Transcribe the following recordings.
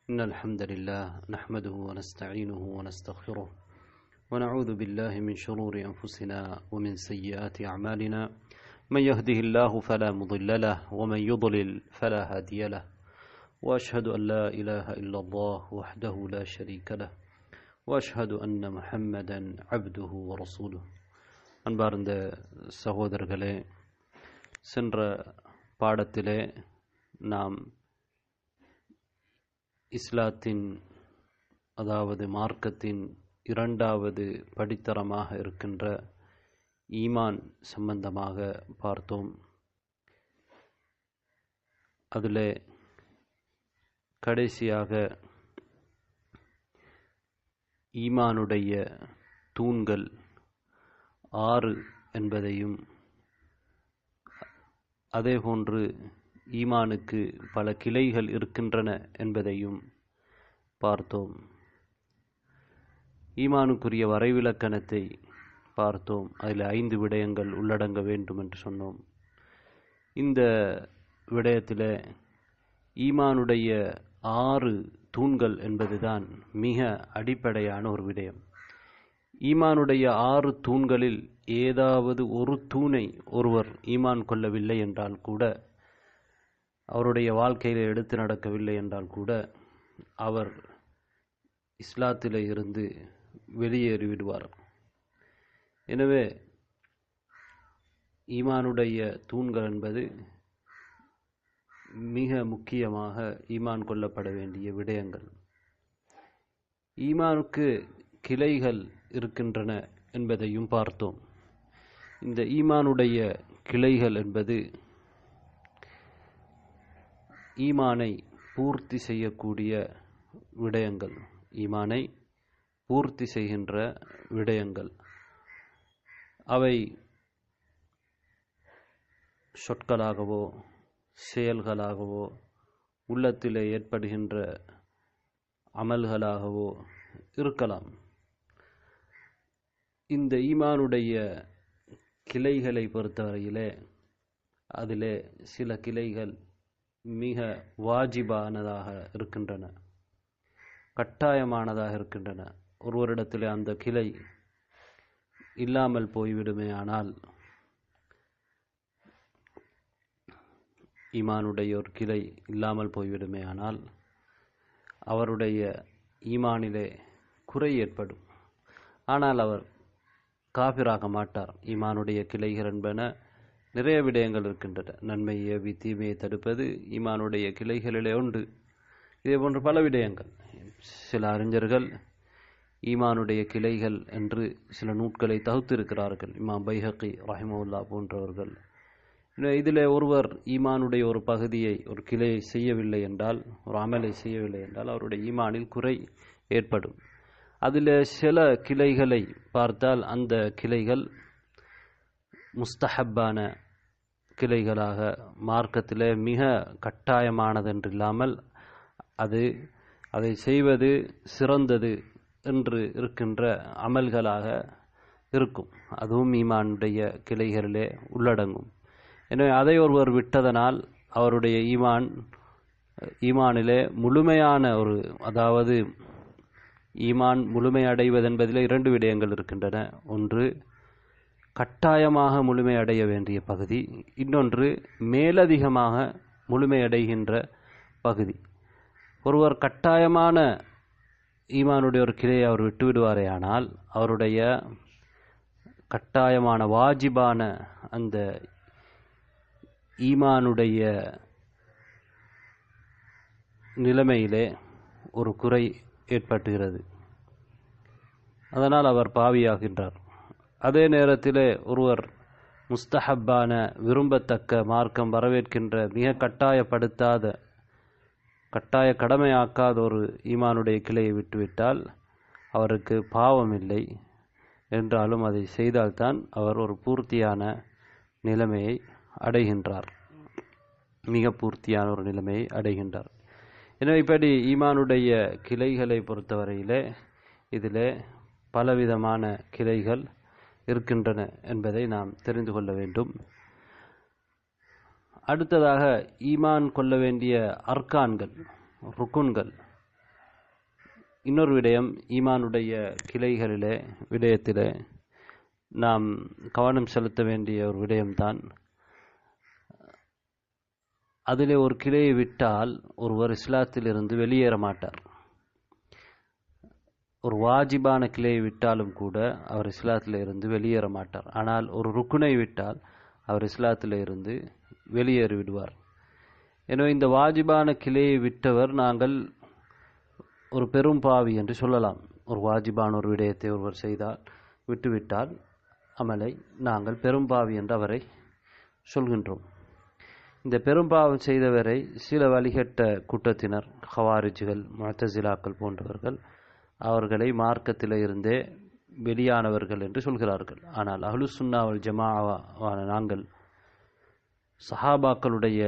إن الحمد لله نحمده ونستعينه ونستغفره ونعوذ بالله من شرور أنفسنا ومن سيئات أعمالنا من يهده الله فلا مضل له ومن يضلل فلا هادي له وأشهد أن لا إله إلا الله وحده لا شريك له وأشهد أن محمدا عبده ورسوله. அன்பார்ந்த சகோதரர்களே, சென்ற பாடத்திலே நாம் இஸ்லாத்தின் அதாவது மார்க்கத்தின் இரண்டாவது படித்தரமாக இருக்கின்ற ஈமான் சம்பந்தமாக பார்த்தோம். அதிலே கடைசியாக ஈமானுடைய தூண்கள் 6 என்பதையும், அதேபோன்று ஈமானுக்கு பல கிளைகள் இருக்கின்றன என்பதையும் பார்த்தோம். ஈமானுக்குரிய வரைவிலக்கணத்தை பார்த்தோம். அதில் 5 விடயங்கள் உள்ளடங்க வேண்டும் என்று சொன்னோம். இந்த விடயத்தில் ஈமானுடைய 6 தூண்கள் என்பதுதான் மிக அடிப்படையான ஒரு விடயம். ஈமானுடைய 6 தூண்களில் ஏதாவது ஒரு தூணை ஒருவர் ஈமான் கொள்ளவில்லை என்றால் கூட, அவருடைய வாழ்க்கையில் எடுத்து நடக்கவில்லை என்றால் கூட, அவர் இஸ்லாத்திலே இருந்து வெளியேறிவிடுவார். எனவே ஈமானுடைய தூண்கள் என்பது மிக முக்கியமாக ஈமான் கொள்ளப்பட வேண்டிய விடயங்கள். ஈமானுக்கு கிளைகள் இருக்கின்றன என்பதையும் பார்த்தோம். இந்த ஈமானுடைய கிளைகள் என்பது ஈமானை பூர்த்தி செய்யக்கூடிய விடயங்கள், ஈமானை பூர்த்தி செய்கின்ற விடயங்கள். அவை சொற்களாகவோ செயல்களாகவோ உள்ளத்திலே ஏற்படுகின்ற அமல்களாகவோ இருக்கலாம். இந்த ஈமானுடைய கிளைகளை பொறுத்தவரையிலே அதிலே சில கிளைகள் மிக வாஜிபானதாக இருக்கின்றன, கட்டாயமானதாக இருக்கின்றன. ஒருவரிடத்திலே அந்த கிளை இல்லாமல் போய்விடுமே ஆனால், ஈமானுடைய ஒரு கிளை இல்லாமல் போய்விடுமே ஆனால் அவருடைய ஈமானிலே குறை ஏற்படும். ஆனால் அவர் காபிராக மாட்டார். ஈமானுடைய கிளைகள் என்பன நிறைய விடயங்கள் இருக்கின்றன. நன்மையை ஏவி தீமையை தடுப்பது ஈமானுடைய கிளைகளிலே உண்டு. இதே போன்ற பல விடயங்கள். சில அறிஞர்கள் ஈமானுடைய கிளைகள் என்று சில நூட்களை தொகுத்திருக்கிறார்கள். இமாம் பைஹகி ரஹிமஹுல்லா போன்றவர்கள். இதில் ஒருவர் ஈமானுடைய ஒரு பகுதியை, ஒரு கிளையை செய்யவில்லை என்றால், ஒரு அமலை செய்யவில்லை என்றால் அவருடைய ஈமானில் குறை ஏற்படும். அதில் சில கிளைகளை பார்த்தால் அந்த கிளைகள் முஸ்தஹப்பான கிளைகளாக, மார்க்கத்தில் மிக கட்டாயமானதென்றில்லாமல் அதை செய்வது சிறந்தது என்று இருக்கின்ற அமல்களாக இருக்கும். அதுவும் ஈமானுடைய கிளைகளிலே உள்ளடங்கும். எனவே அதை ஒருவர் விட்டதனால் அவருடைய ஈமானிலே முழுமையான ஒரு, அதாவது ஈமான் முழுமையடைவதென்பதில் 2 விடயங்கள் இருக்கின்றன. ஒன்று கட்டாயமாக முழுமையடைய வேண்டிய பகுதி, இன்னொன்று மேலதிகமாக முழுமையடைகின்ற பகுதி. ஒருவர் கட்டாயமான ஈமானுடைய ஒரு கிளையை அவர் விட்டுவிடுவாரே ஆனால் அவருடைய கட்டாயமான வாஜிபான அந்த ஈமானுடைய நிலைமையிலே ஒரு குறை ஏற்பட்டுகிறது. அதனால் அவர் பாவியாகின்றார். அதே நேரத்திலே ஒருவர் முஸ்தஹப்பான, விரும்பத்தக்க, மார்க்கம் வரவேற்கின்ற, மிக கட்டாயப்படுத்தாத, கட்டாய கடமையாக்காத ஒரு ஈமானுடைய கிளையை விட்டுவிட்டால் அவருக்கு பாவம் இல்லை என்றாலும் அதை செய்தால்தான் அவர் ஒரு பூர்த்தியான நிலைமையை அடைகின்றார், மிக பூர்த்தியான ஒரு நிலைமையை அடைகின்றார். எனவே இப்படி ஈமானுடைய கிளைகளை பொறுத்தவரையிலே இதிலே பலவிதமான கிளைகள் இருக்கின்றன என்பதை நாம் தெரிந்து கொள்ள வேண்டும். அடுத்ததாக ஈமான் கொள்ள வேண்டிய அர்கான்கள், ருக்குன்கள் இன்னொரு விடயம், ஈமானுடைய கிளைகளிலே விடயத்திலே நாம் கவனம் செலுத்த வேண்டிய ஒரு விடயம்தான், அதிலே ஒரு கிளையை விட்டால் ஒருவர் இஸ்லாத்திலிருந்து வெளியேற மாட்டார். ஒரு வாஜிபான கிளையை விட்டாலும் கூட அவர் இஸ்லாத்தில் இருந்து வெளியேற மாட்டார். ஆனால் ஒரு ருக்குனை விட்டால் அவர் இஸ்லாத்தில் இருந்து வெளியேறி விடுவார். எனவே இந்த வாஜிபான கிளையை விட்டவர் நாங்கள் ஒரு பெரும் பாவி என்று சொல்லலாம். ஒரு வாஜிபான ஒரு விடயத்தை ஒருவர் செய்தால் விட்டுவிட்டால் அமலை நாங்கள் பெரும்பாவி என்று அவரை சொல்கின்றோம். இந்த பெரும்பாவம் செய்தவரை சில வழிகட்ட கூட்டத்தினர், ஹவாரிஜுகள், முஅ்தஸிலாக்கள் போன்றவர்கள் அவர்களை மார்க்கத்தில் இருந்தே வெளியானவர்கள் என்று சொல்கிறார்கள். ஆனால் அஹ்லுஸ் சுன்னா வல் ஜமாஅவான நாங்கள், சஹாபாக்களுடைய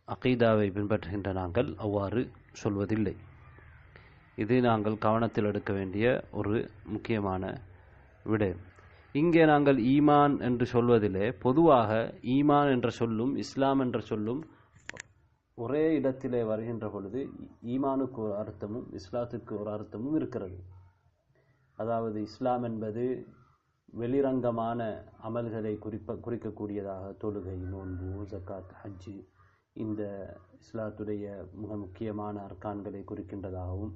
அகீதாவை பின்பற்றுகின்ற நாங்கள் அவ்வாறு சொல்வதில்லை. இது நாங்கள் கவனத்தில் எடுக்க வேண்டிய ஒரு முக்கியமான விடயம். இங்கே நாங்கள் ஈமான் என்று சொல்வதிலே பொதுவாக ஈமான் என்ற சொல்லும் இஸ்லாம் என்ற சொல்லும் ஒரே இடத்திலே வருகின்ற பொழுது ஈமானுக்கு ஒரு அர்த்தமும் இஸ்லாத்துக்கு ஒரு அர்த்தமும் இருக்கிறது. அதாவது இஸ்லாம் என்பது வெளிரங்கமான அமல்களை குறிக்கக்கூடியதாக, தொழுகை, நோன்பு, ஜக்காத், ஹஜ்ஜு, இந்த இஸ்லாத்துடைய மிக முக்கியமான அர்கான்களை குறிக்கின்றதாகவும்,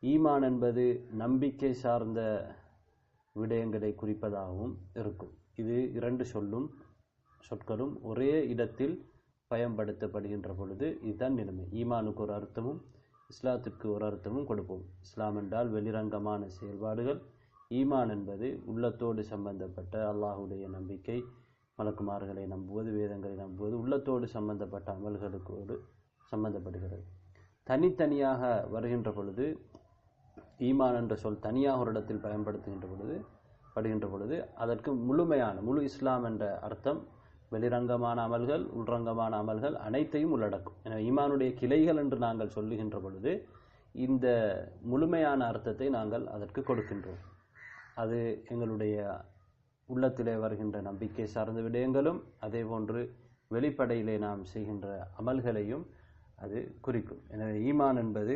ஈமான் என்பது நம்பிக்கை சார்ந்த விடயங்களை குறிப்பதாகவும் இருக்கும். இது இரண்டு சொற்களும் ஒரே இடத்தில் பயன்படுத்தப்படுகின்ற பொழுது இதுதான் நிலைமை. ஈமானுக்கு ஒரு அர்த்தமும் இஸ்லாத்திற்கு ஒரு அர்த்தமும் கொடுப்போம். இஸ்லாம் என்றால் வெளிரங்கமான செயல்பாடுகள், ஈமான் என்பது உள்ளத்தோடு சம்பந்தப்பட்ட அல்லாஹுடைய நம்பிக்கை, மலக்குமார்களை நம்புவது, வேதங்களை நம்புவது, உள்ளத்தோடு சம்பந்தப்பட்ட அமல்களுக்கோடு சம்பந்தப்படுகிறது. தனித்தனியாக வருகின்ற பொழுது, ஈமான் என்ற சொல் தனியாக ஒரு இடத்தில் படுகின்ற பொழுது அதற்கு முழு இஸ்லாம் என்ற அர்த்தம் வெளிரங்கமான அமல்கள், உள்ரங்கமான அமல்கள் அனைத்தையும் உள்ளடக்கும். எனவே ஈமானுடைய கிளைகள் என்று நாங்கள் சொல்லுகின்ற பொழுது இந்த முழுமையான அர்த்தத்தை நாங்கள் அதற்கு கொடுக்கின்றோம். அது எங்களுடைய உள்ளத்திலே வருகின்ற நம்பிக்கை சார்ந்த விடயங்களும், அதே போன்று வெளிப்படையிலே நாம் செய்கின்ற அமல்களையும் அது குறிக்கும். எனவே ஈமான் என்பது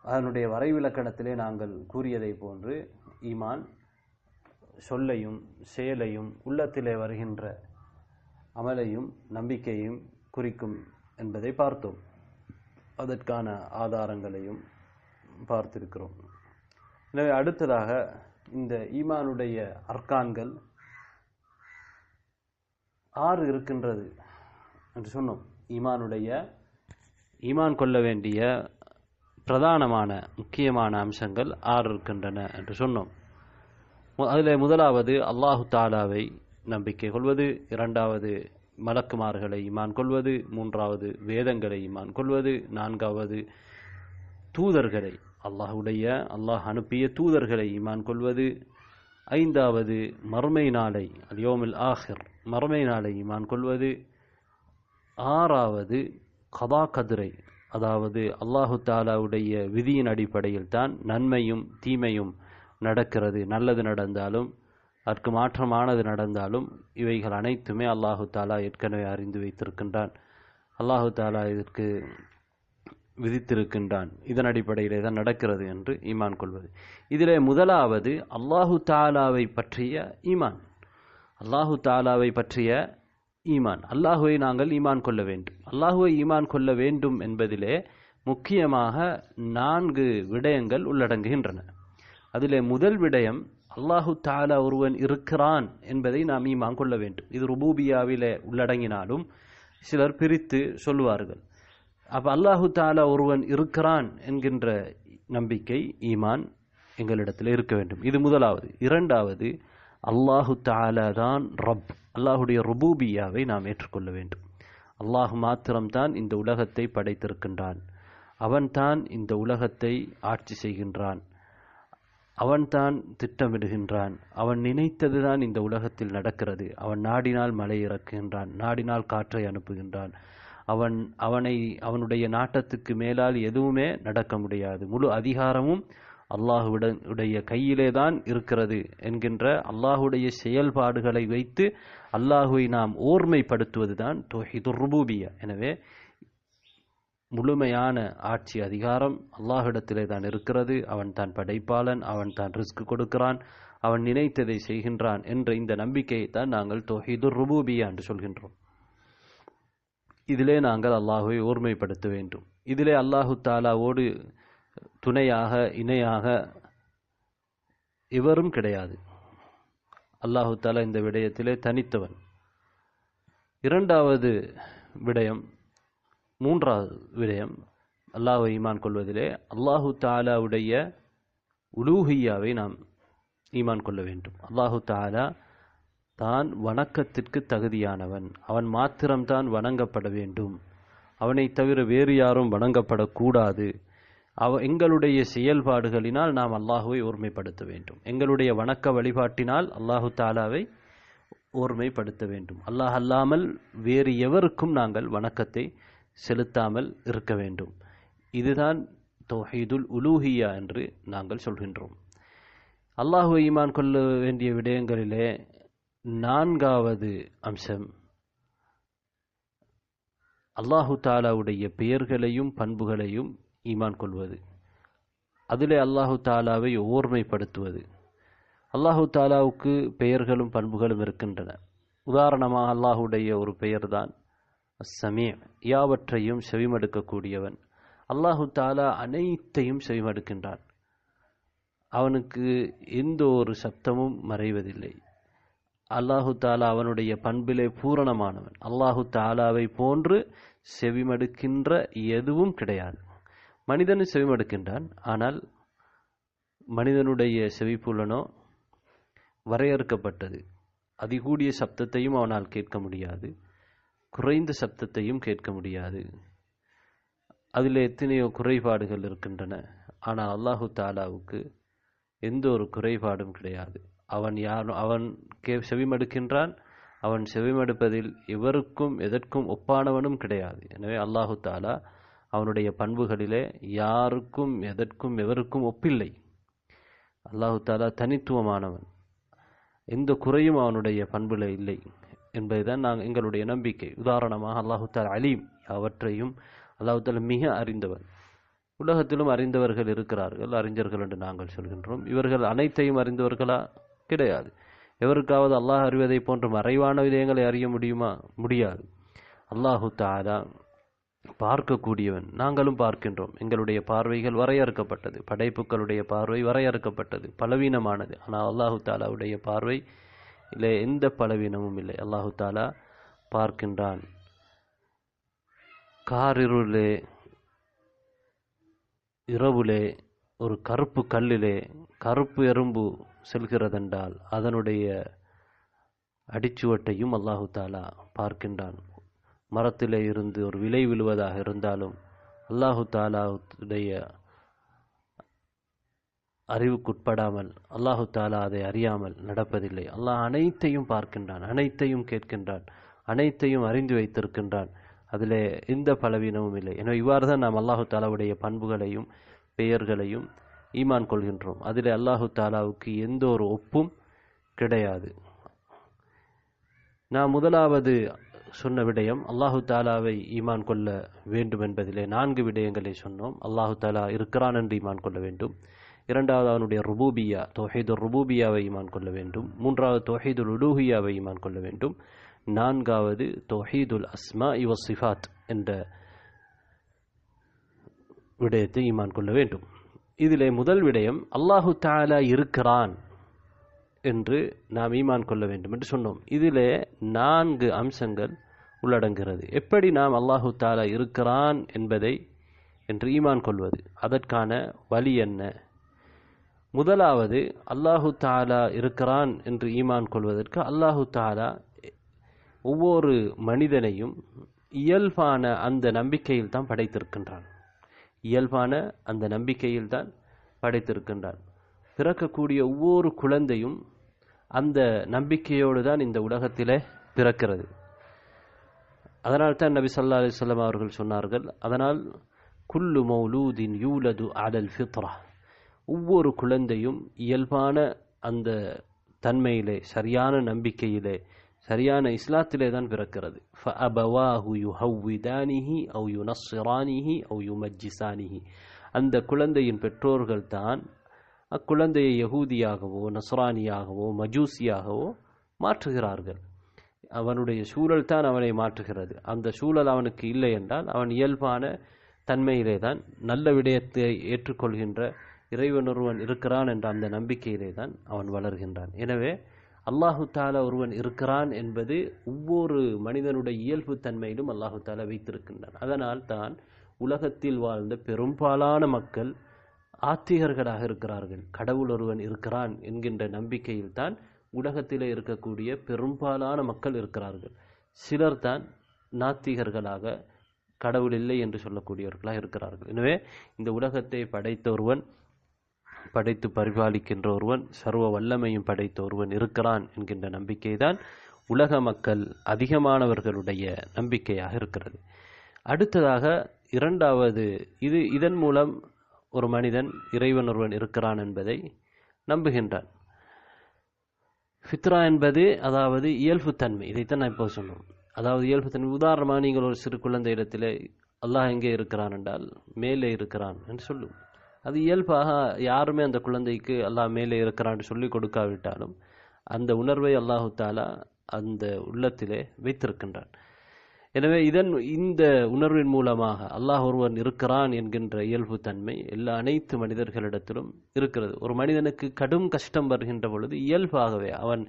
அதனுடைய வரைவிலக்கணத்திலே நாங்கள் கூறியதை போன்று ஈமான் சொல்லையும் செயலையும் உள்ளத்திலே வருகின்ற அமலையும் நம்பிக்கையும் குறிக்கும் என்பதை பார்த்தோம். அதற்கான ஆதாரங்களையும் பார்த்திருக்கிறோம். எனவே அடுத்ததாக இந்த ஈமானுடைய அர்கான்கள் 6 இருக்கின்றது என்று சொன்னோம். ஈமான் கொள்ள வேண்டிய பிரதானமான முக்கியமான அம்சங்கள் 6 இருக்கின்றன என்று சொன்னோம். அதில் முதலாவது அல்லாஹு தாலாவை நம்பிக்கை கொள்வது, இரண்டாவது மலக்குமார்களை ஈமான் கொள்வது, மூன்றாவது வேதங்களை ஈமான் கொள்வது, நான்காவது தூதர்களை, அல்லாஹ் அனுப்பிய தூதர்களை ஈமான் கொள்வது, ஐந்தாவது மறுமை நாளை, அல்-யௌமுல் ஆஹிர், மறுமை நாளை ஈமான் கொள்வது, ஆறாவது கதா கதிரை, அதாவது அல்லாஹு தாலாவுடைய விதியின் அடிப்படையில் தான் நன்மையும் தீமையும் நடக்கிறது. நல்லது நடந்தாலும் அதற்கு மாற்றமானது நடந்தாலும் இவைகள் அனைத்துமே அல்லாஹு தாலா ஏற்கனவே அறிந்து வைத்திருக்கின்றான். அல்லாஹு தாலா இதற்கு விதித்திருக்கின்றான். இதன் அடிப்படையிலே தான் நடக்கிறது என்று ஈமான் கொள்வது. இதிலே முதலாவது அல்லாஹு தாலாவை பற்றிய ஈமான். அல்லாஹு தாலாவை பற்றிய ஈமான், அல்லாஹுவை நாங்கள் ஈமான் கொள்ள வேண்டும். அல்லாஹுவை ஈமான் கொள்ள வேண்டும் என்பதிலே முக்கியமாக 4 விடயங்கள் உள்ளடங்குகின்றன. அதிலே முதல் விடயம், அல்லாஹு தாலா ஒருவன் இருக்கிறான் என்பதை நாம் ஈமான் கொள்ள வேண்டும். இது ருபூபியாவிலே உள்ளடங்கினாலும் சிலர் பிரித்து சொல்லுவார்கள். அப்ப அல்லாஹு தாலா ஒருவன் இருக்கிறான் என்கின்ற நம்பிக்கை, ஈமான் எங்களிடத்தில் இருக்க வேண்டும். இது முதலாவது. இரண்டாவது, அல்லாஹு தாலா தான் ரப், அல்லாஹுடைய ருபூபியாவை நாம் ஏற்றுக்கொள்ள வேண்டும். அல்லாஹ் மாத்திரம்தான் இந்த உலகத்தை படைத்திருக்கின்றான். அவன்தான் இந்த உலகத்தை ஆட்சி செய்கின்றான். அவன்தான் திட்டமிடுகின்றான். அவன் நினைத்ததுதான் இந்த உலகத்தில் நடக்கிறது. அவன் நாடினால் மழை இறக்குகின்றான், நாடினால் காற்றை அனுப்புகின்றான். அவனுடைய நாட்டத்துக்கு மேலால் எதுவுமே நடக்க முடியாது. முழு அதிகாரமும் அல்லாஹுடைய கையிலே தான் இருக்கிறது என்கின்ற அல்லாஹுடைய செயல்பாடுகளை வைத்து அல்லாஹுவை நாம் ஓர்மைப்படுத்துவதுதான் தௌஹீதுர் ருபூபிய்யா. எனவே முழுமையான ஆட்சி அதிகாரம் அல்லாஹ்விடத்திலே தான் இருக்கிறது. அவன் தான் படைப்பாளன், அவன் தான் ரிஸ்க் கொடுக்கிறான், அவன் நினைத்ததை செய்கின்றான் என்ற இந்த நம்பிக்கையை தான் நாங்கள் தௌஹீதுர் ருபூபிய்யா என்று சொல்கின்றோம். இதிலே நாங்கள் அல்லாஹுவை ஓர்மைப்படுத்த வேண்டும். இதிலே அல்லாஹு தாலாவோடு துணையாக இணையாக எவரும் கிடையாது. அல்லாஹு தாலா இந்த விடயத்திலே தனித்தவன். இரண்டாவது விடயம், மூன்றாவது விடயம், அல்லாஹ்வை ஈமான் கொள்வதிலே அல்லாஹு தாலாவுடைய உலூஹியாவை நாம் ஈமான் கொள்ள வேண்டும். அல்லாஹு தாலா தான் வணக்கத்திற்கு தகுதியானவன், அவன் மாத்திரம்தான் வணங்கப்பட வேண்டும், அவனை தவிர வேறு யாரும் வணங்கப்படக்கூடாது. எங்களுடைய செயல்பாடுகளினால் நாம் அல்லாஹுவை ஓர்மைப்படுத்த வேண்டும். எங்களுடைய வணக்க வழிபாட்டினால் அல்லாஹு தாலாவை ஓர்மைப்படுத்த வேண்டும். அல்லாஹ் அல்லாமல் வேறு எவருக்கும் நாங்கள் வணக்கத்தை செலுத்தாமல் இருக்க வேண்டும். இதுதான் தௌஹீதுல் உலூஹியா என்று நாங்கள் சொல்கின்றோம். அல்லாஹுவை ஈமான் கொள்ள வேண்டிய விடயங்களிலே நான்காவது அம்சம், அல்லாஹு தாலாவுடைய பெயர்களையும் பண்புகளையும் ஈமான் கொள்வது. அதிலே அல்லாஹு தாலாவை ஓர்மைப்படுத்துவது. அல்லாஹு தாலாவுக்கு பெயர்களும் பண்புகளும் இருக்கின்றன. உதாரணமாக அல்லாஹுடைய ஒரு பெயர்தான் அஸ்ஸமீ, யாவற்றையும் செவிமடுக்கக்கூடியவன். அல்லாஹு தாலா அனைத்தையும் செவிமடுக்கின்றான். அவனுக்கு எந்த ஒரு சப்தமும் மறைவதில்லை. அல்லாஹு தாலா அவனுடைய பண்பிலே பூரணமானவன். அல்லாஹு தாலாவை போன்று செவிமடுக்கின்ற எதுவும் கிடையாது. மனிதன் செவிமடுக்கின்றான், ஆனால் மனிதனுடைய செவிப்புலனோ வரையறுக்கப்பட்டது. அதிகூடிய சப்தத்தையும் அவனால் கேட்க முடியாது, குறைந்த சப்தத்தையும் கேட்க முடியாது. அதில் எத்தனையோ குறைபாடுகள் இருக்கின்றன. ஆனால் அல்லாஹு தாலாவுக்கு எந்த ஒரு குறைபாடும் கிடையாது. அவன் செவிமடுக்கின்றான். அவன் செவிமடுப்பதில் எவருக்கும் எதற்கும் ஒப்பானவனும் கிடையாது. எனவே அல்லாஹு தாலா அவனுடைய பண்புகளிலே யாருக்கும் எதற்கும் எவருக்கும் ஒப்பில்லை. அல்லாஹு தாலா தனித்துவமானவன், எந்த குறையும் அவனுடைய பண்புல இல்லை என்பதுதான் எங்களுடைய நம்பிக்கை. உதாரணமாக அல்லாஹு தாலா அலீம், அவற்றையும் அல்லாஹு தாலா மிக அறிந்தவன். உலகத்திலும் அறிந்தவர்கள் இருக்கிறார்கள், அறிஞர்கள் என்று நாங்கள் சொல்கின்றோம். இவர்கள் அனைத்தையும் அறிந்தவர்களா? கிடையாது. எவருக்காவது அல்லாஹ் அறிவதை போன்ற மறைவான விடயங்களை அறிய முடியுமா? முடியாது. அல்லாஹு தஆலா பார்க்கக்கூடியவன். நாங்களும் பார்க்கின்றோம். எங்களுடைய பார்வைகள் வரையறுக்கப்பட்டது, படைப்புகளுடைய பார்வை வரையறுக்கப்பட்டது, பலவீனமானது. ஆனால் அல்லாஹு தஆலாவுடைய பார்வை இல்லை, எந்த பலவீனமும் இல்லை. அல்லாஹு தஆலா பார்க்கின்றான். காரிருளே, இரவுலே, ஒரு கருப்பு கல்லிலே கருப்பு எறும்பு செல்கிறதென்றால் அதனுடைய அடிச்சுவட்டையும் அல்லாஹு தஆலா பார்க்கின்றான். மரத்திலே இருந்து ஒரு விலை விழுவதாக இருந்தாலும் அல்லாஹு தஆலாவுடைய அறிவுக்குட்படாமல், அல்லாஹு தஆலா அதை அறியாமல் நடப்பதில்லை. அல்லாஹ் அனைத்தையும் பார்க்கின்றான், அனைத்தையும் கேட்கின்றான், அனைத்தையும் அறிந்து வைத்திருக்கின்றான். அதில் எந்த பலவீனமும் இல்லை. எனவே இவ்வாறு தான் நாம் அல்லாஹு தஆலாவுடைய பண்புகளையும் பெயர்களையும் ஈமான் கொள்கின்றோம். அதில் அல்லாஹு தஆலாவுக்கு எந்த ஒரு ஒப்பும் கிடையாது. நாம் முதலாவது சொன்ன விடயம் அல்லாஹு தஆலாவை ஈமான் கொள்ள வேண்டும் என்பதிலே 4 விடயங்களை சொன்னோம். அல்லாஹு தஆலா இருக்கிறான் என்று ஈமான் கொள்ள வேண்டும். இரண்டாவது அவனுடைய ருபூபியா, தௌஹீதுர் ருபூபியாவை ஈமான் கொள்ள வேண்டும். மூன்றாவது தௌஹீதுல் உலூஹியாவை ஈமான் கொள்ள வேண்டும். நான்காவது தௌஹீதுல் அஸ்மாஇ வஸ்ஸிஃபாத் என்ற விடயத்தை ஈமான் கொள்ள வேண்டும். இதிலே முதல் விடயம் அல்லாஹு தஆலா இருக்கிறான் என்று நாம் ஈமான் கொள்ள வேண்டும் என்று சொன்னோம். இதிலே 4 அம்சங்கள் உள்ளடங்குகிறது. எப்படி நாம் அல்லாஹு தஆலா இருக்கிறான் என்பதை என்று ஈமான் கொள்வது, அதற்கான வழி என்ன? முதலாவது, அல்லாஹு தஆலா இருக்கிறான் என்று ஈமான் கொள்வதற்கு அல்லாஹு தஆலா ஒவ்வொரு மனிதனையும் இயல்பான அந்த நம்பிக்கையில் தான் படைத்திருக்கின்றான். இயல்பான அந்த நம்பிக்கையில் தான் படைத்திருக்கின்றான். பிறக்கக்கூடிய ஒவ்வொரு குழந்தையும் அந்த நம்பிக்கையோடு தான் இந்த உலகத்திலே பிறக்கிறது. அதனால் தான் நபி ஸல்லல்லாஹு அலைஹி வஸல்லம் அவர்கள் சொன்னார்கள், அதனால் குல்லு மௌலூதின் யூலது அலல் ஃபித்ரா, ஒவ்வொரு குழந்தையும் இயல்பான அந்த தன்மையிலே, சரியான நம்பிக்கையிலே, சரியான இஸ்லாத்திலே தான் பிறக்கிறது. ஃபஅபவாஹு யுஹவ்விதானிஹி அவ் யுனஸ்ஸிரானிஹி அவ் யுமஜ்ஜிசானிஹி. அந்த குழந்தையின் பெற்றோர்கள் தான் அக்குழந்தையை யகூதியாகவோ நஸ்ரானியாகவோ மஜூசியாகவோ மாற்றுகிறார்கள். அவனுடைய சூழல் தான் அவனை மாற்றுகிறது. அந்த சூழல் அவனுக்கு இல்லை என்றால் அவன் இயல்பான தன்மையிலே தான், நல்ல விடயத்தை ஏற்றுக்கொள்கின்ற இறைவன் ஒருவன் இருக்கிறான் என்ற அந்த நம்பிக்கையிலே தான் அவன் வளர்கின்றான். எனவே அல்லாஹு தாலா ஒருவன் இருக்கிறான் என்பது ஒவ்வொரு மனிதனுடைய இயல்பு தன்மையிலும் அல்லாஹு தாலா வைத்திருக்கின்றான். அதனால் தான் உலகத்தில் வாழ்ந்த பெரும்பாலான மக்கள் ஆத்திகர்களாக இருக்கிறார்கள். கடவுள் ஒருவன் இருக்கிறான் என்கின்ற நம்பிக்கையில் தான் உலகத்திலே இருக்கக்கூடிய பெரும்பாலான மக்கள் இருக்கிறார்கள். சிலர் தான் நாத்திகர்களாக, கடவுள் இல்லை என்று சொல்லக்கூடியவர்களாக இருக்கிறார்கள். எனவே இந்த உலகத்தை படைத்த ஒருவன், படைத்து பரிபாலிக்கின்ற ஒருவன், சர்வ வல்லமையும் படைத்த ஒருவன் இருக்கிறான் என்கின்ற நம்பிக்கை தான் உலக மக்கள் அதிகமானவர்களுடைய நம்பிக்கையாக இருக்கிறது. அடுத்ததாக இரண்டாவது, இதன் மூலம் ஒரு மனிதன் இறைவன் ஒருவன் இருக்கிறான் என்பதை நம்புகின்றான். ஃபித்ரா என்பது அதாவது இயல்பு தன்மை. இதைத்தான் நான் இப்போ சொன்னோம். அதாவது இயல்பு தன்மை. உதாரணமாக நீங்கள் ஒரு சிறு குழந்தை இடத்திலே அல்லாஹ் எங்கே இருக்கிறான் என்றால் மேலே இருக்கிறான் என்று சொல்லும். அது இயல்பாக யாருமே அந்த குழந்தைக்கு அல்லாஹ் மேலே இருக்கிறான் சொல்லி கொடுக்காவிட்டாலும் அந்த உணர்வை அல்லாஹு தாலா அந்த உள்ளத்திலே வைத்திருக்கின்றான். எனவே இந்த உணர்வின் மூலமாக அல்லாஹ் ஒருவன் இருக்கிறான் என்கின்ற இயல்பு தன்மை அனைத்து மனிதர்களிடத்திலும் இருக்கிறது. ஒரு மனிதனுக்கு கடும் கஷ்டம் வருகின்ற பொழுது இயல்பாகவே அவன்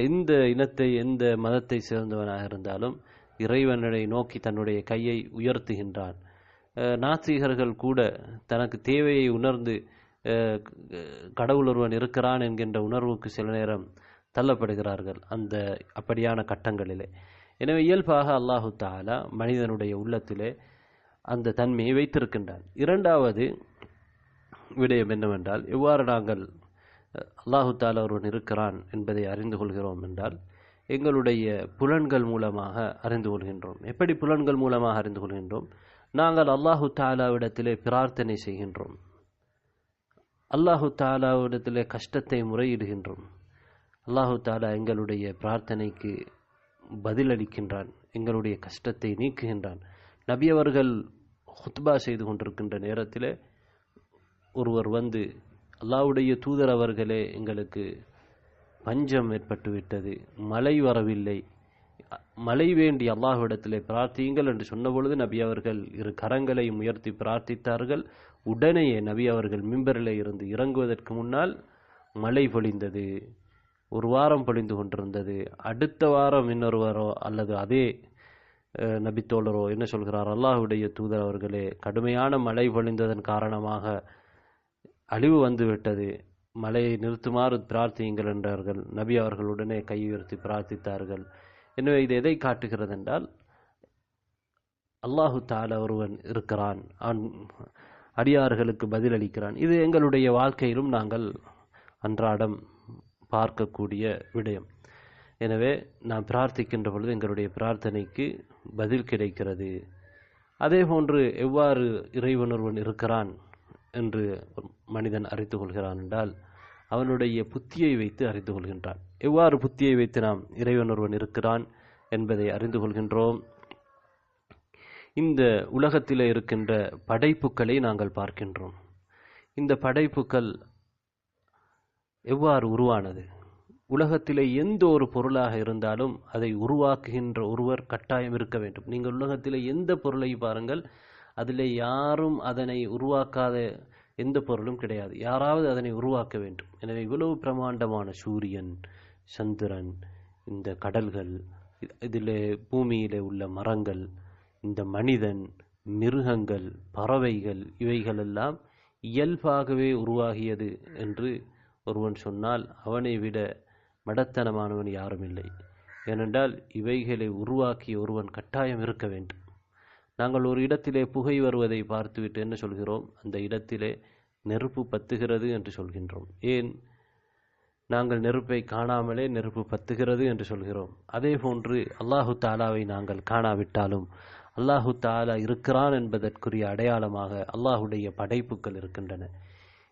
இந்த இனத்தை, எந்த மதத்தை சேர்ந்தவனாக இருந்தாலும் இறைவனை நோக்கி தன்னுடைய கையை உயர்த்துகின்றான். நாத்திகர்கள் கூட தனக்கு தேவையை உணர்ந்து கடவுள் ஒருவன் இருக்கிறான் என்கின்ற உணர்வுக்கு சில நேரம் தள்ளப்படுகிறார்கள் அப்படியான கட்டங்களிலே. எனவே இயல்பாக அல்லாஹு தஆலா மனிதனுடைய உள்ளத்திலே அந்த தன்மையை வைத்திருக்கின்றான். இரண்டாவது விடயம் என்னவென்றால், எவ்வாறு நாங்கள் அல்லாஹு தஆலா ஒருவன் இருக்கிறான் என்பதை அறிந்து கொள்கிறோம் என்றால், எங்களுடைய புலன்கள் மூலமாக அறிந்து கொள்கின்றோம். எப்படி புலன்கள் மூலமாக அறிந்து கொள்கின்றோம்? நாங்கள் அல்லாஹு தஆலாவிடத்திலே பிரார்த்தனை செய்கின்றோம். அல்லாஹு தஆலாவிடத்திலே கஷ்டத்தை முறையிடுகின்றோம். அல்லாஹு தஆலா எங்களுடைய பிரார்த்தனைக்கு பதிலளிக்கின்றான், எங்களுடைய கஷ்டத்தை நீக்குகின்றான். நபி அவர்கள் ஹுத்பா செய்து கொண்டிருக்கின்ற நேரத்தில் ஒருவர் வந்து, அல்லாஹ்வுடைய தூதர் அவர்களே, எங்களுக்கு பஞ்சம் ஏற்பட்டு விட்டது, மழை வரவில்லை, மழை வேண்டி அல்லாஹ்விடத்திலே பிரார்த்தியுங்கள் என்று சொன்னபொழுது நபி அவர்கள் இரு கரங்களையும் உயர்த்தி பிரார்த்தித்தார்கள். உடனேயே நபி அவர்கள் மிம்பரிலே இருந்து இறங்குவதற்கு முன்னால் மழை பொழிந்தது. ஒரு வாரம் பொழிந்து கொண்டிருந்தது. அடுத்த வாரம் இன்னொருவரோ அல்லது அதே நபித்தோழரோ என்ன சொல்கிறார்? அல்லாஹ்வுடைய தூதர் அவர்களே, கடுமையான மழை பொழிந்ததன் காரணமாக அழிவு வந்துவிட்டது, மழையை நிறுத்துமாறு பிரார்த்தியுங்கள் என்றார்கள். நபி அவர்கள் உடனே கை உயர்த்தி பிரார்த்தித்தார்கள். எனவே இது எதை காட்டுகிறது என்றால், அல்லாஹு தஆலா ஒருவன் இருக்கிறான், அவன் அடியார்களுக்கு பதிலளிக்கிறான். இது எங்களுடைய வாழ்க்கையிலும் நாங்கள் அன்றாடம் பார்க்கக்கூடிய விடயம். எனவே நாம் பிரார்த்திக்கின்ற பொழுது எங்களுடைய பிரார்த்தனைக்கு பதில் கிடைக்கிறது. அதே போன்று எவ்வாறு இறைவன் ஒருவன் இருக்கிறான் என்று மனிதன் அறிந்து கொள்கிறான் என்றால், அவனுடைய புத்தியை வைத்து அறிந்து கொள்கின்றான். எவ்வாறு புத்தியை வைத்து நாம் இறைவன் ஒருவன் இருக்கிறான் என்பதை அறிந்து கொள்கின்றோம்? இந்த உலகத்திலே இருக்கின்ற படைப்புக்களை நாங்கள் பார்க்கின்றோம். இந்த படைப்புக்கள் எவ்வாறு உருவானது? உலகத்திலே எந்த ஒரு பொருளாக இருந்தாலும் அதை உருவாக்குகின்ற ஒருவர் கட்டாயம் இருக்க வேண்டும். நீங்கள் உலகத்திலே எந்த பொருளை பாருங்கள், அதிலே யாரும் அதனை உருவாக்காத எந்த பொருளும் கிடையாது. யாராவது அதனை உருவாக்க வேண்டும். எனவே இவ்வளவு பிரமாண்டமான சூரியன், சந்திரன், இந்த கடல்கள், இதிலே பூமியிலே உள்ள மரங்கள், இந்த மனிதன், மிருகங்கள், பறவைகள், இவைகளெல்லாம் இயல்பாகவே உருவாகியது என்று ஒருவன் சொன்னால் அவனை விட மடத்தனமானவன் யாரும் இல்லை. ஏனென்றால் இவைகளை உருவாக்கிய ஒருவன் கட்டாயம் இருக்க வேண்டும். நாங்கள் ஒரு இடத்திலே புகை வருவதை பார்த்துவிட்டு என்ன சொல்கிறோம்? அந்த இடத்திலே நெருப்பு பத்துகிறது என்று சொல்கின்றோம். ஏன்? நாங்கள் நெருப்பை காணாமலே நெருப்பு பத்துகிறது என்று சொல்கிறோம். அதே போன்று அல்லாஹு தாலாவை நாங்கள் காணாவிட்டாலும் அல்லாஹு தாலா இருக்கிறான் என்பதற்குரிய அடையாளமாக அல்லாஹுடைய படைப்புகள் இருக்கின்றன.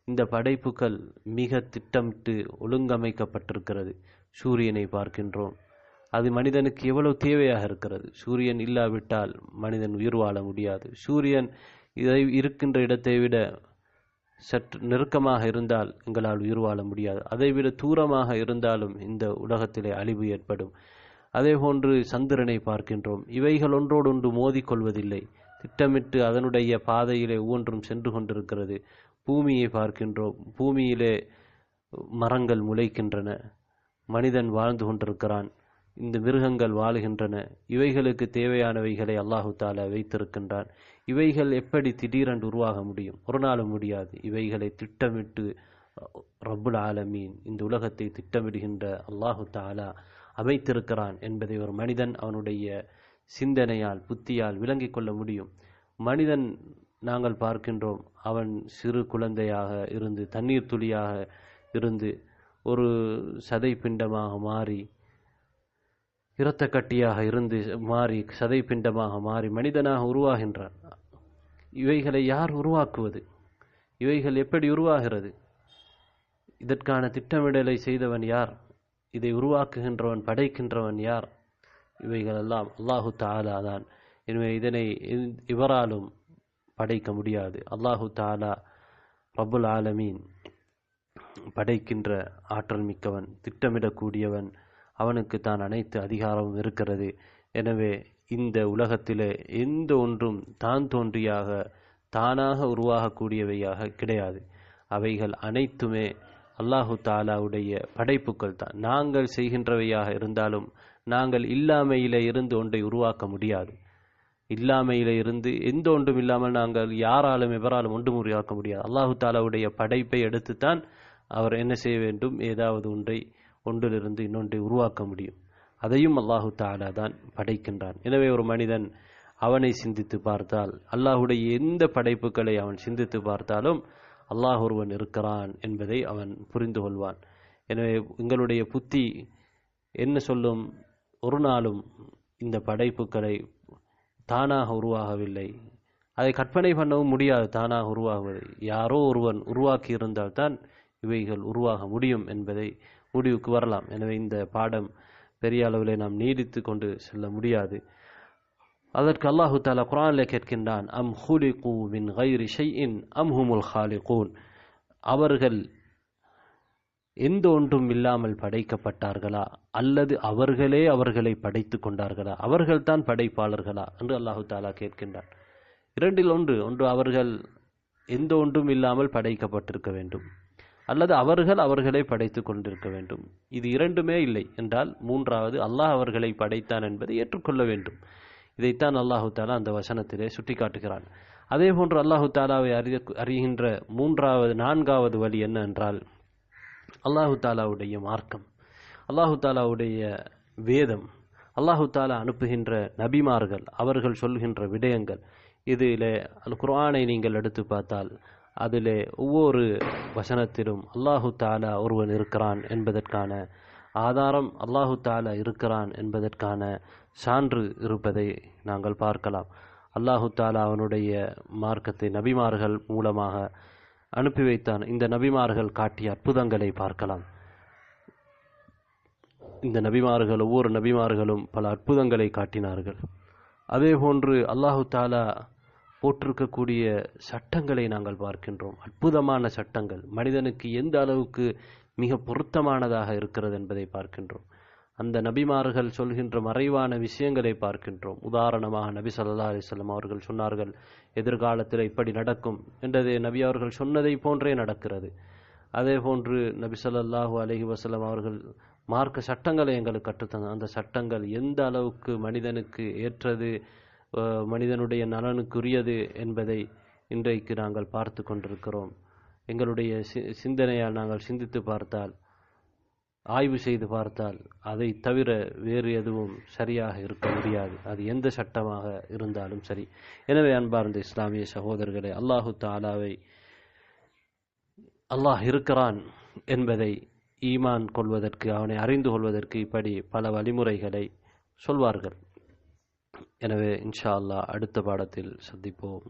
இந்த படைப்புகள் மிக திட்டமிட்டு ஒழுங்கமைக்கப்பட்டிருக்கிறது. சூரியனை பார்க்கின்றோம், அது மனிதனுக்கு எவ்வளவு தேவையாக இருக்கிறது. சூரியன் இல்லாவிட்டால் மனிதன் உயிர் வாழ முடியாது. சூரியன் இதை இருக்கின்ற இடத்தை விட சற்று நெருக்கமாக இருந்தால் எங்களால் உயிர் வாழ முடியாது. அதைவிட தூரமாக இருந்தாலும் இந்த உலகத்திலே அழிவு ஏற்படும். அதே போன்று சந்திரனை பார்க்கின்றோம். இவைகள் ஒன்றோடொன்று மோதிக்கொள்வதில்லை, திட்டமிட்டு அதனுடைய பாதையிலே ஒவ்வொன்றும் சென்று கொண்டிருக்கிறது. பூமியை பார்க்கின்றோம். பூமியிலே மரங்கள் முளைக்கின்றன, மனிதன் வாழ்ந்து கொண்டிருக்கிறான், இந்த மிருகங்கள் வாழுகின்றன. இவைகளுக்கு தேவையானவைகளை அல்லாஹு தாலா வைத்திருக்கின்றான். இவைகள் எப்படி திடீரென்று உருவாக முடியும்? ஒரு நாளும் முடியாது. இவைகளை திட்டமிட்டு ரப்புல் ஆலமீன், இந்த உலகத்தை திட்டமிடுகின்ற அல்லாஹு தாலா அமைத்திருக்கிறான் என்பதை ஒரு மனிதன் அவனுடைய சிந்தனையால் புத்தியால் விளங்கிக் கொள்ள முடியும். மனிதன் நாங்கள் பார்க்கின்றோம், அவன் சிறு குழந்தையாக இருந்து தண்ணீர் துளியாக இருந்து ஒரு சதை பிண்டமாக மாறி, இரத்த கட்டியாக இருந்து மாறி, சதை பிண்டமாக மாறி மனிதனாக உருவாகின்றான். இவைகளை யார் உருவாக்குவது? இவைகள் எப்படி உருவாகிறது? இதற்கான திட்டமிடலை செய்தவன் யார்? இதை உருவாக்குகின்றவன், படைக்கின்றவன் யார்? இவைகளெல்லாம் அல்லாஹு தாலா தான். எனவே இதனை இவராலும் படைக்க முடியாது. அல்லாஹு தாலா ரப்புல் ஆலமீன் படைக்கின்ற ஆற்றல் மிக்கவன், திட்டமிடக்கூடியவன். அவனுக்கு தான் அனைத்து அதிகாரமும் இருக்கிறது. எனவே இந்த உலகத்திலே எந்த ஒன்றும் தான் தோன்றியாக தானாக உருவாகக்கூடியவையாக கிடையாது. அவைகள் அனைத்துமே அல்லாஹு தாலாவுடைய படைப்புகள் தான். நாங்கள் செய்கின்றவையாக இருந்தாலும் நாங்கள் இல்லாமையிலே இருந்து ஒன்றை உருவாக்க முடியாது. இல்லாமையிலே இருந்து எந்த ஒன்றும் இல்லாமல் நாங்கள் யாராலும் எவராலும் ஒன்றும் உருவாக்க முடியாது. அல்லாஹு தாலாவுடைய படைப்பை எடுத்துத்தான் அவர் என்ன செய்ய வேண்டும்? ஏதாவது ஒன்றிலிருந்து இன்னொன்றை உருவாக்க முடியும். அதையும் அல்லாஹு தாலா தான் படைக்கின்றான். எனவே ஒரு மனிதன் அவனை சிந்தித்து பார்த்தால், அல்லாஹுடைய எந்த படைப்புகளை அவன் சிந்தித்து பார்த்தாலும் அல்லாஹ் ஒருவன் இருக்கிறான் என்பதை அவன் புரிந்து கொள்வான். எனவே எங்களுடைய புத்தி என்ன சொல்லும்? ஒரு நாளும் இந்த படைப்புகளை தானாக உருவாகவில்லை, அதை கற்பனை பண்ணவும் முடியாது. தானாக உருவாகுவதை யாரோ ஒருவன் உருவாக்கி இருந்தால்தான் இவைகள் உருவாக முடியும் என்பதை முடிவுக்கு வரலாம். எனவே இந்த பாடம் பெரிய அளவிலே நாம் நீடித்து கொண்டு செல்ல முடியாது. அதற்கு அல்லாஹு தஆலா குர்ஆனிலே கேட்கின்றான், அம் ஹுலிகு மின் கைரி ஷைஇன் அம் ஹுமுல் ஹாலிகூன். அவர்கள் எந்த ஒன்றும் இல்லாமல் படைக்கப்பட்டார்களா, அல்லது அவர்களே அவர்களை படைத்து கொண்டார்களா? அவர்கள் தான் படைப்பாளர்களா என்று அல்லாஹு தஆலா கேட்கின்றான். இரண்டில் ஒன்று அவர்கள் எந்த ஒன்றும் இல்லாமல் படைக்கப்பட்டிருக்க வேண்டும், அல்லது அவர்கள் அவர்களை படைத்து கொண்டிருக்க வேண்டும். இது இரண்டுமே இல்லை என்றால் மூன்றாவது அல்லாஹ் அவர்களை படைத்தான் என்பதை ஏற்றுக்கொள்ள வேண்டும். இதைத்தான் அல்லாஹு தாலா அந்த வசனத்திலே சுட்டிக்காட்டுகிறான். அதே போன்று அல்லாஹு தாலாவை அறிகின்ற நான்காவது வழி என்ன என்றால், அல்லாஹு தாலாவுடைய மார்க்கம், அல்லாஹு தாலாவுடைய வேதம், அல்லாஹு தாலா அனுப்புகின்ற நபிமார்கள், அவர்கள் சொல்கின்ற விடயங்கள். இதிலே அல் குர்ஆனை நீங்கள் எடுத்து பார்த்தால் அதிலே ஒவ்வொரு வசனத்திலும் அல்லாஹு தாலா ஒருவன் இருக்கிறான் என்பதற்கான ஆதாரம், அல்லாஹு தாலா இருக்கிறான் என்பதற்கான சான்று இருப்பதை நாங்கள் பார்க்கலாம். அல்லாஹு தாலா அவனுடைய மார்க்கத்தை நபிமார்கள் மூலமாக அனுப்பி வைத்தான். இந்த நபிமார்கள் காட்டிய அற்புதங்களை பார்க்கலாம். இந்த நபிமார்கள், ஒவ்வொரு நபிமார்களும் பல அற்புதங்களை காட்டினார்கள். அதே போன்று அல்லாஹு தாலா போட்டிருக்கக்கூடிய சட்டங்களை நாங்கள் பார்க்கின்றோம். அற்புதமான சட்டங்கள், மனிதனுக்கு எந்த அளவுக்கு மிக பொருத்தமானதாக இருக்கிறது என்பதை பார்க்கின்றோம். அந்த நபிமார்கள் சொல்கின்ற மறைவான விஷயங்களை பார்க்கின்றோம். உதாரணமாக நபி ஸல்லல்லாஹு அலைஹி வஸல்லம் அவர்கள் சொன்னார்கள், எதிர்காலத்தில் இப்படி நடக்கும் என்றது நபி அவர்கள் சொன்னதை போன்றே நடக்கிறது. அதே போன்று நபி ஸல்லல்லாஹு அலைஹி வஸல்லம் அவர்கள் மார்க்க சட்டங்களை எங்களுக்கு கற்றுத்தந்தார். அந்த சட்டங்கள் எந்த அளவுக்கு மனிதனுக்கு ஏற்றது, மனிதனுடைய நலனுக்குரியது என்பதை இன்றைக்கு நாங்கள் பார்த்து கொண்டிருக்கிறோம். எங்களுடைய சிந்தனையால் நாங்கள் சிந்தித்து பார்த்தால், ஆய்வு செய்து பார்த்தால், அதை தவிர வேறு எதுவும் சரியாக இருக்க முடியாது, அது எந்த சட்டமாக இருந்தாலும் சரி. எனவே அன்பார்ந்த இஸ்லாமிய சகோதரர்களே, அல்லாஹு தஆலாவை, அல்லாஹ் இருக்கிறான் என்பதை ஈமான் கொள்வதற்கு, அவனை அறிந்து கொள்வதற்கு இப்படி பல வழிமுறைகளை சொல்வார்கள். எனவே இன்ஷா அல்லாஹ் அடுத்த பாடத்தில் சந்திப்போம்.